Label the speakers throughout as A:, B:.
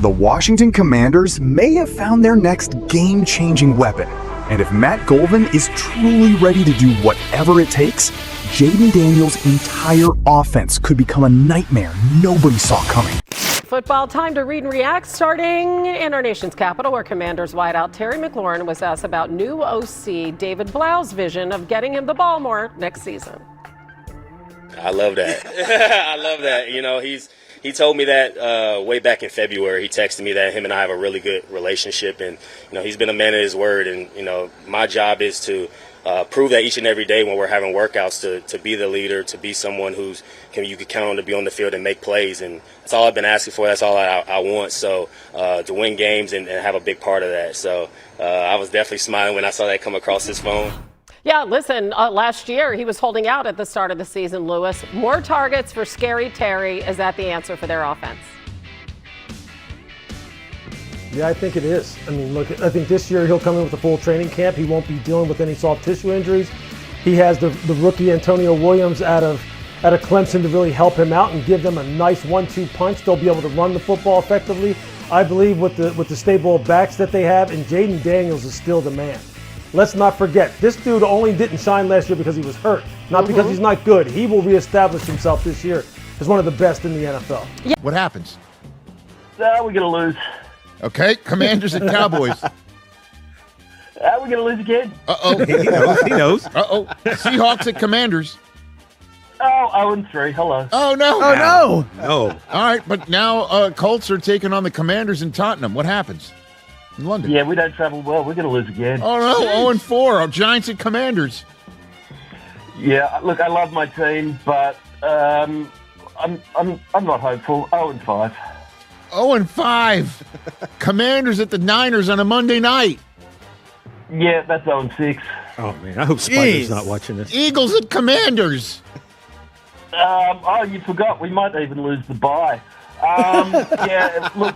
A: The Washington Commanders may have found their next game-changing weapon. And if Matt Golven is truly ready to do whatever it takes, Jayden Daniels' entire offense could become a nightmare nobody saw coming.
B: Football time to read and react, starting in our nation's capital, where Commanders wideout Terry McLaurin was asked about new OC David Blau's vision of getting him the ball more next season.
C: I love that. I love that. You know, he told me that way back in February. He texted me that him and I have a really good relationship, and you know, he's been a man of his word. And you know, my job is to prove that each and every day when we're having workouts to be the leader, to be someone you can count on to be on the field and make plays. And that's all I've been asking for. That's all I want. So to win games and have a big part of that. So I was definitely smiling when I saw that come across his phone.
B: Yeah, listen, last year he was holding out at the start of the season, Lewis. More targets for Scary Terry. Is that the answer for their offense?
D: Yeah, I think it is. I mean, look, I think this year he'll come in with a full training camp. He won't be dealing with any soft tissue injuries. He has the rookie Antonio Williams out of Clemson to really help him out and give them a nice 1-2 punch. They'll be able to run the football effectively. I believe with the stable of backs that they have, and Jayden Daniels is still the man. Let's not forget, this dude only didn't shine last year because he was hurt, not because he's not good. He will reestablish himself this year as one of the best in the NFL.
B: Yeah.
E: What happens?
F: We're going to lose.
E: Okay, Commanders and Cowboys.
F: We're going to lose again.
E: Uh-oh.
G: He knows.
E: Uh-oh. Seahawks at Commanders.
F: Oh, 0-3. Hello.
E: Oh, no.
G: Oh, no. No.
E: All right, but now Colts are taking on the Commanders in Tottenham. What happens in London?
F: Yeah, we don't travel well. We're going to lose again.
E: Oh, no, 0-4. Giants and Commanders.
F: Yeah, look, I love my team, but I'm not hopeful. 0-5.
E: 0-5. Commanders at the Niners on a Monday night.
F: Yeah, that's 0-6.
G: Oh, man, I hope Spider's not watching this.
E: Eagles at Commanders.
F: Oh, you forgot. We might even lose the bye. Yeah, look.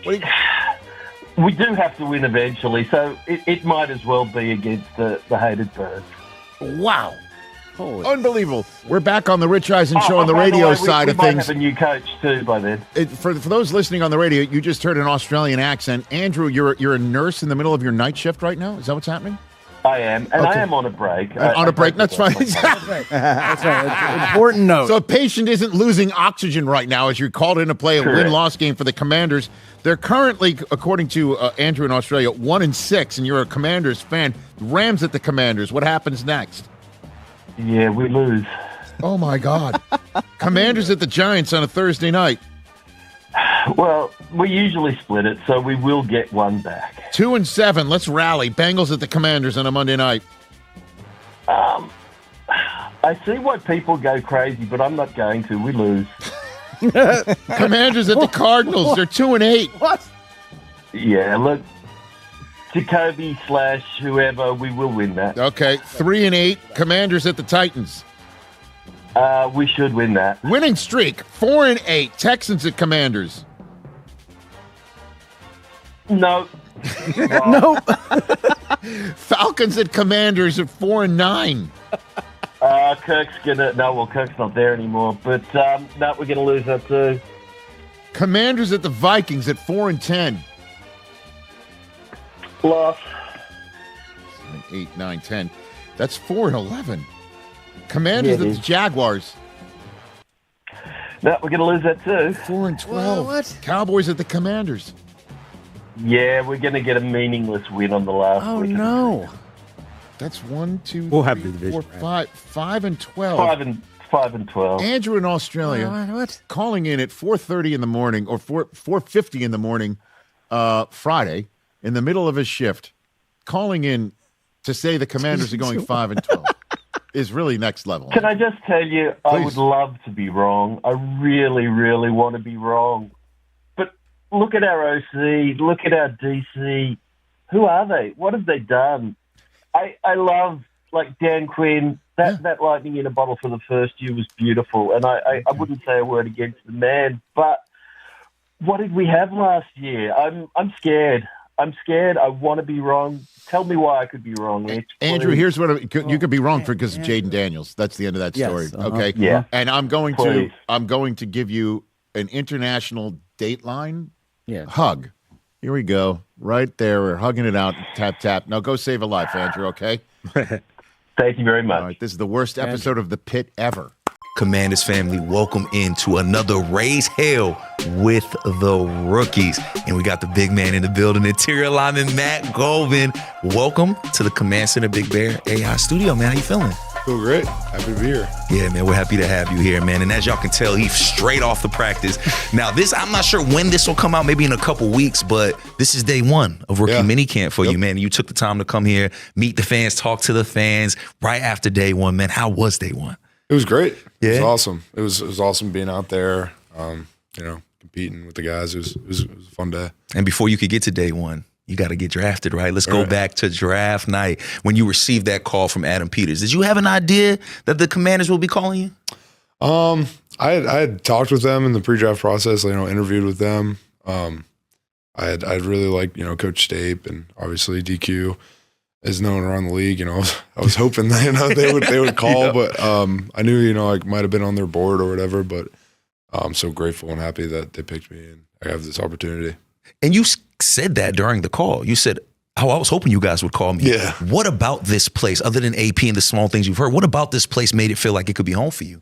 F: We do have to win eventually, so it might as well be against the hated Birds.
E: Wow.
G: Holy.
E: Unbelievable. We're back on the Rich Eisen Show on the radio side of
F: we might
E: things.
F: have a new coach, too, by then.
E: For those listening on the radio, you just heard an Australian accent. Andrew, you're a nurse in the middle of your night shift right now? Is that what's happening?
F: I am, and
E: Okay.
F: I am on a break.
E: On a break, that's fine.
G: That's right. That's right. Important note.
E: So a patient isn't losing oxygen right now as you're called in to play a
F: Correct.
E: win-loss game for the Commanders. They're currently, according to Andrew in Australia, 1-6, and you're a Commanders fan. Rams at the Commanders. What happens next?
F: Yeah, we lose.
E: Oh, my God. Commanders at the Giants on a Thursday night.
F: Well, we usually split it, so we will get one back.
E: 2-7. Let's rally. Bengals at the Commanders on a Monday night.
F: I see why people go crazy, but I'm not going to. We lose.
E: Commanders at the Cardinals. They're 2-8.
G: What?
F: Yeah, look, Jacoby / whoever, we will win that.
E: Okay, 3-8. Commanders at the Titans.
F: We should win that.
E: Winning streak, 4-8. Texans at Commanders.
F: No.
G: Nope.
E: Falcons at Commanders at 4-9.
F: Kirk's gonna. No, well, Kirk's not there anymore. But no, we're gonna lose that too.
E: Commanders at the Vikings at 4-10.
F: Loss.
E: 8, 9, 10. That's 4-11. Commanders
F: Yeah, it
E: at the
F: is.
E: Jaguars.
F: No, we're gonna lose that too.
E: 4-12.
G: Well, what?
E: Cowboys at the Commanders.
F: Yeah, we're gonna get a meaningless win on the last.
G: Oh,
F: week.
G: no.
E: That's 1, 2,
G: We'll have
E: 3,
G: the division
E: 4,
G: round.
E: 5 and 12.
F: 5-12.
E: Andrew in Australia
G: What?
E: calling in at 4:30 in the morning or 4:50 in the morning Friday in the middle of his shift, calling in to say the Commanders are going 5-12 is really next level.
F: Can I just tell you, I
E: Please.
F: would love to be wrong. I really, really want to be wrong. But look at our OC, look at our DC. Who are they? What have they done? I love, like, Dan Quinn. That lightning in a bottle for the first year was beautiful. And I wouldn't say a word against the man. But what did we have last year? I'm scared. I'm scared. I want to be wrong. Tell me why I could be wrong, Mitch.
E: Andrew,
F: please.
E: here's what you could be wrong for because of Jayden Daniels. That's the end of that
G: Yes,
E: story.
G: uh-huh.
E: Okay.
F: Yeah.
E: And I'm going
F: Please.
E: to give you an international dateline
G: Yeah.
E: hug. Here we go. Right there. We're hugging it out. Tap, tap. Now go save a life, Andrew, okay?
F: Thank you very much.
E: All right. This is the worst episode of The Pit ever.
H: Commanders family, welcome into another Raise Hell with the rookies. And we got the big man in the building, interior lineman Matt Golven. Welcome to the Command Center Big Bear AI studio, man. How you feeling?
I: Feel great. Happy to be here.
H: Yeah, man, we're happy to have you here, man. And as y'all can tell, he's straight off the practice. Now, I'm not sure when this will come out, maybe in a couple weeks, but this is day one of rookie minicamp for you, man. You took the time to come here, meet the fans, talk to the fans right after day one, man. How was day one?
I: It was great.
H: Yeah?
I: It was awesome. It was awesome being out there, competing with the guys. It was a fun day.
H: And before you could get to day one, you got to get drafted, right? Let's go back to draft night when you received that call from Adam Peters. Did you have an idea that the Commanders will be calling you?
I: I had talked with them in the pre-draft process, interviewed with them. I'd really liked, Coach Stape, and obviously DQ is known around the league. I was hoping that, they would call, but I knew, I might have been on their board or whatever, but I'm so grateful and happy that they picked me and I have this opportunity.
H: And you said that during the call. You said, I was hoping you guys would call me.
I: Yeah.
H: What about this place, other than AP and the small things you've heard, what about this place made it feel like it could be home for you?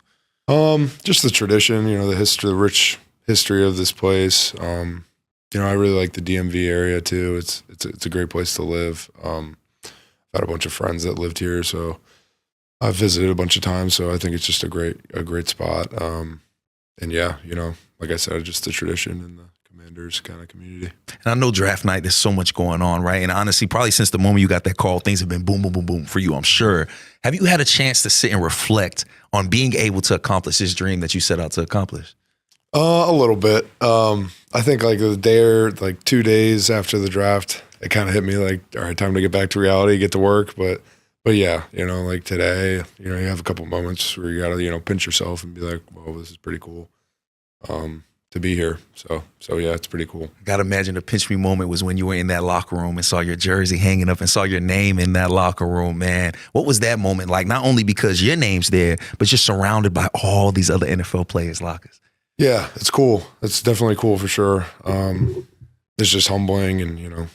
I: Just the tradition, the rich history of this place. I really like the DMV area too. It's a great place to live. I've had a bunch of friends that lived here, so I've visited a bunch of times. So I think it's just a great spot. And yeah, like I said, just the tradition and the Commanders kind of community.
H: And I know draft night, there's so much going on, right? And honestly, probably since the moment you got that call, things have been boom, boom, boom, boom for you, I'm sure. Have you had a chance to sit and reflect on being able to accomplish this dream that you set out to accomplish?
I: A little bit. I think the day or 2 days after the draft, it kind of hit me all right, time to get back to reality, get to work. But yeah, today, you have a couple moments where you got to, pinch yourself and be like, whoa, this is pretty cool to be here. So yeah, it's pretty cool.
H: Got to imagine the pinch me moment was when you were in that locker room and saw your jersey hanging up and saw your name in that locker room, man. What was that moment like? Not only because your name's there, but you're surrounded by all these other NFL players' lockers.
I: Yeah, it's cool. It's definitely cool for sure. It's just humbling and,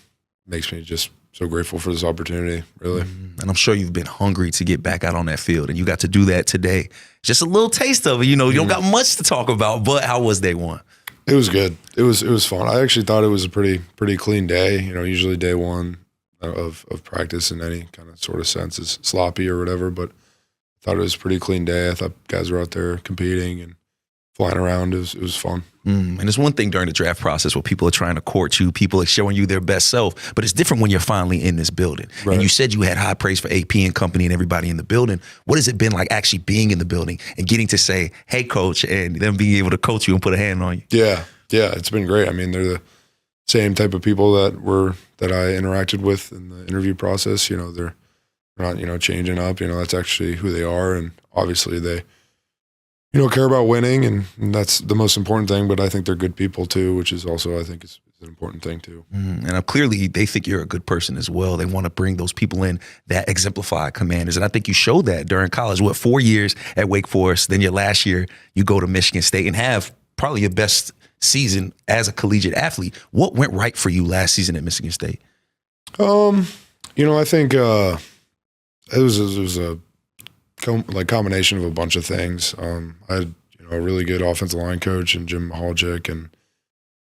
I: makes me just so grateful for this opportunity, really.
H: And I'm sure you've been hungry to get back out on that field, and you got to do that today. Just a little taste of it. You don't got much to talk about, but how was day one?
I: It was good. It was fun. I actually thought it was a pretty clean day. Usually day one of practice in any kind of sort of sense is sloppy or whatever, but I thought it was a pretty clean day. I thought guys were out there competing and flying around. It was fun.
H: And it's one thing during the draft process where people are trying to court you, people are showing you their best self, but it's different when you're finally in this building.
I: Right.
H: And you said you had high praise for AP and company and everybody in the building. What has it been like actually being in the building and getting to say, hey, coach, and them being able to coach you and put a hand on you?
I: Yeah, it's been great. I mean, they're the same type of people that I interacted with in the interview process. They're not, changing up. That's actually who they are. And obviously they, care about winning, and that's the most important thing. But I think they're good people too, which is also, I think, is an important thing too.
H: And clearly, they think you're a good person as well. They want to bring those people in that exemplify Commanders, and I think you showed that during college. 4 years at Wake Forest, then your last year you go to Michigan State and have probably your best season as a collegiate athlete. What went right for you last season at Michigan State?
I: I think it was a combination of a bunch of things. I had a really good offensive line coach and Jim Mahalchik, and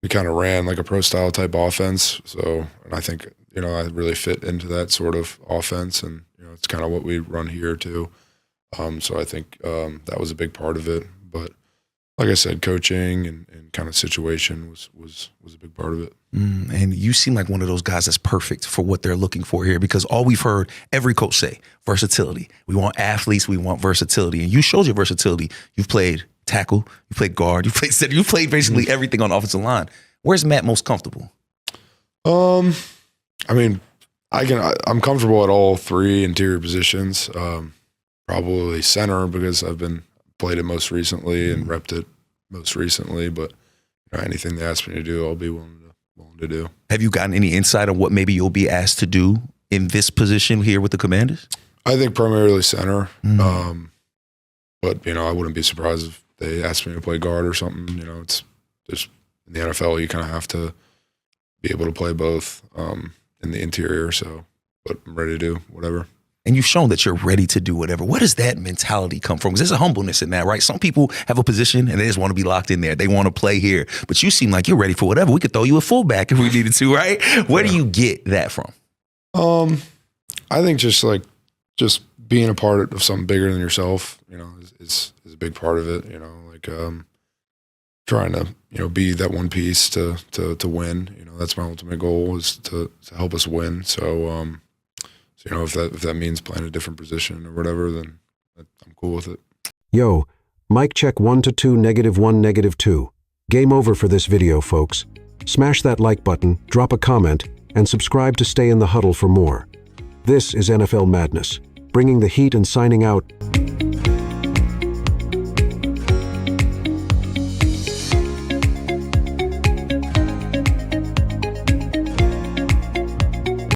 I: we kind of ran like a pro style type offense. So, and I think I really fit into that sort of offense, and it's kind of what we run here too. So I think that was a big part of it. But like I said, coaching and kind of situation was a big part of it.
H: And you seem like one of those guys that's perfect for what they're looking for here, because all we've heard every coach say, versatility. We want athletes, we want versatility. And you showed your versatility. You've played tackle, you played guard, you played center, you played basically everything on the offensive line. Where's Matt most comfortable?
I: I mean, I'm comfortable at all three interior positions. Probably center because I've played it most recently and repped it most recently, but anything they ask me to do, I'll be willing to do.
H: Have you gotten any insight on what maybe you'll be asked to do in this position here with the Commanders?
I: I think primarily center. But I wouldn't be surprised if they asked me to play guard or something. there's in the NFL, you kind of have to be able to play both in the interior. So, but I'm ready to do whatever.
H: And you've shown that you're ready to do whatever. Where does that mentality come from? Because there's a humbleness in that, right? Some people have a position and they just want to be locked in there. They want to play here. But you seem like you're ready for whatever. We could throw you a fullback if we needed to, right? Where do you get that from?
I: I think just being a part of something bigger than yourself, is a big part of it. Trying to be that one piece to win. That's my ultimate goal, is to help us win. So if that means playing a different position or whatever, then I'm cool with it.
J: Yo, mic check 1 to 2, -1, -2. Game over for this video, folks. Smash that like button, drop a comment, and subscribe to stay in the huddle for more. This is NFL Madness, bringing the heat and signing out.